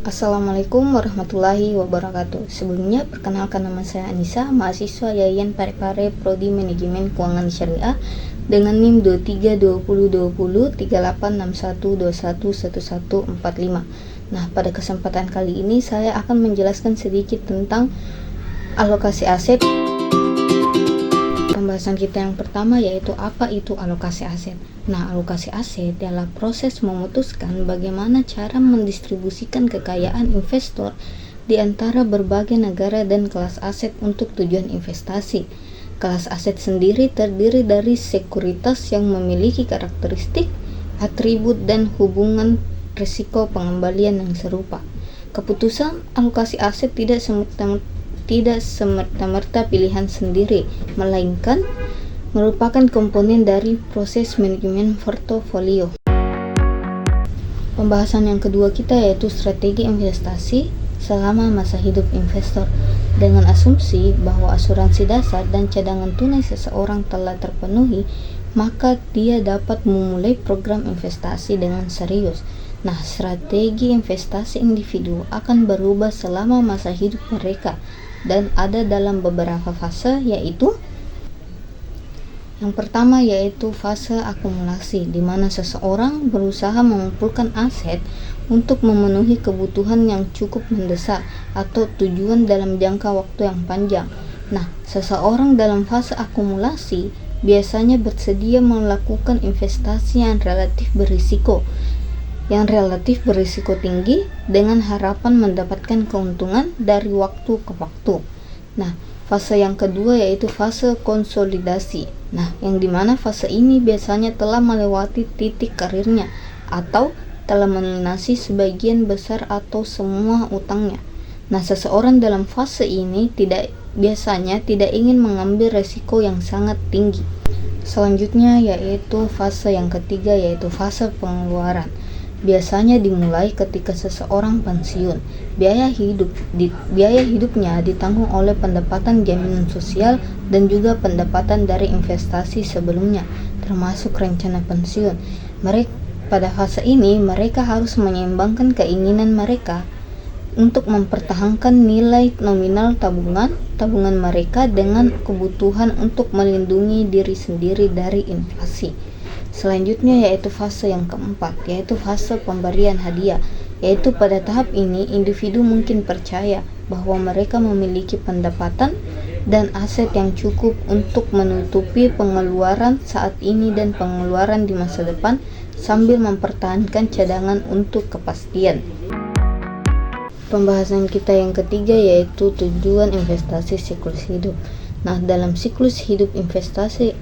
Assalamualaikum warahmatullahi wabarakatuh. Sebelumnya, perkenalkan nama saya Anissa, mahasiswa Yayan Parepare Prodi Manajemen Keuangan Syariah dengan NIM 2320203861211145. Nah, pada kesempatan kali ini saya akan menjelaskan sedikit tentang alokasi aset. Pembahasan kita yang pertama yaitu apa itu alokasi aset. Nah, alokasi aset adalah proses memutuskan bagaimana cara mendistribusikan kekayaan investor di antara berbagai negara dan kelas aset untuk tujuan investasi. Kelas aset sendiri terdiri dari sekuritas yang memiliki karakteristik, atribut, dan hubungan risiko pengembalian yang serupa. Keputusan alokasi aset tidak semerta-merta pilihan sendiri, melainkan merupakan komponen dari proses manajemen portofolio. Pembahasan yang kedua kita yaitu strategi investasi selama masa hidup investor. Dengan asumsi bahwa asuransi dasar dan cadangan tunai seseorang telah terpenuhi, maka dia dapat memulai program investasi dengan serius. Nah, strategi investasi individu akan berubah selama masa hidup mereka dan ada dalam beberapa fase, yaitu yang pertama yaitu fase akumulasi, di mana seseorang berusaha mengumpulkan aset untuk memenuhi kebutuhan yang cukup mendesak atau tujuan dalam jangka waktu yang panjang. Nah, seseorang dalam fase akumulasi biasanya bersedia melakukan investasi yang relatif berisiko tinggi dengan harapan mendapatkan keuntungan dari waktu ke waktu. Nah, fase yang kedua yaitu fase konsolidasi. Nah, yang dimana fase ini biasanya telah melewati titik karirnya atau telah melunasi sebagian besar atau semua utangnya. Nah, seseorang dalam fase ini biasanya tidak ingin mengambil resiko yang sangat tinggi. Selanjutnya yaitu fase yang ketiga yaitu fase pengeluaran. Biasanya dimulai ketika seseorang pensiun. Biaya hidupnya ditanggung oleh pendapatan jaminan sosial dan juga pendapatan dari investasi sebelumnya, termasuk rencana pensiun. Pada fase ini, mereka harus menyeimbangkan keinginan mereka untuk mempertahankan nilai nominal tabungan mereka dengan kebutuhan untuk melindungi diri sendiri dari inflasi. Selanjutnya yaitu fase yang keempat, yaitu fase pemberian hadiah, yaitu pada tahap ini individu mungkin percaya bahwa mereka memiliki pendapatan dan aset yang cukup untuk menutupi pengeluaran saat ini dan pengeluaran di masa depan sambil mempertahankan cadangan untuk kepastian. Pembahasan kita yang ketiga yaitu tujuan investasi siklus hidup. Nah, dalam siklus hidup investasi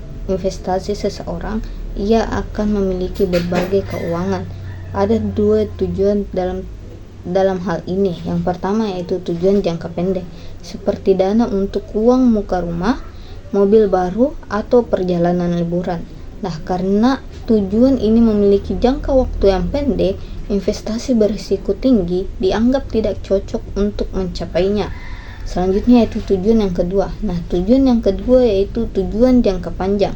seseorang, ia akan memiliki berbagai keuangan. Ada dua tujuan dalam hal ini. Yang pertama yaitu tujuan jangka pendek, seperti dana untuk uang muka rumah, mobil baru, atau perjalanan liburan. Nah, karena tujuan ini memiliki jangka waktu yang pendek, investasi berisiko tinggi dianggap tidak cocok untuk mencapainya. Selanjutnya yaitu tujuan yang kedua. Nah, tujuan yang kedua yaitu tujuan jangka panjang.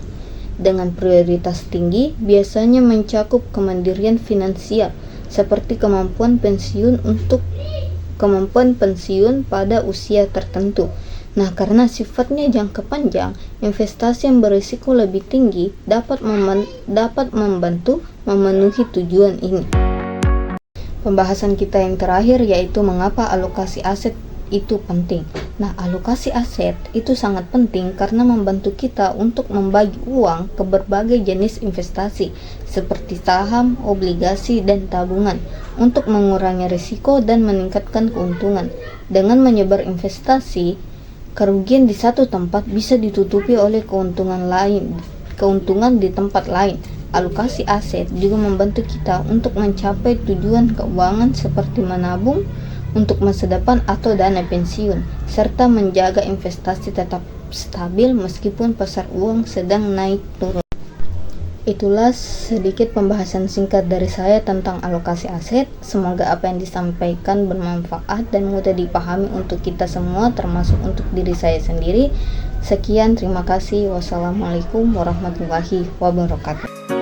Dengan prioritas tinggi, biasanya mencakup kemandirian finansial, seperti kemampuan pensiun pada usia tertentu. Nah, karena sifatnya jangka panjang, investasi yang berisiko lebih tinggi dapat membantu memenuhi tujuan ini. Pembahasan kita yang terakhir yaitu mengapa alokasi aset itu penting. Nah, alokasi aset itu sangat penting karena membantu kita untuk membagi uang ke berbagai jenis investasi seperti saham, obligasi, dan tabungan untuk mengurangi risiko dan meningkatkan keuntungan. Dengan menyebar investasi, kerugian di satu tempat bisa ditutupi oleh keuntungan di tempat lain. Alokasi aset juga membantu kita untuk mencapai tujuan keuangan seperti menabung untuk masa depan atau dana pensiun, serta menjaga investasi tetap stabil meskipun pasar uang sedang naik turun. Itulah sedikit pembahasan singkat dari saya tentang alokasi aset. Semoga apa yang disampaikan bermanfaat dan mudah dipahami untuk kita semua, termasuk untuk diri saya sendiri. Sekian, terima kasih. Wassalamualaikum warahmatullahi wabarakatuh.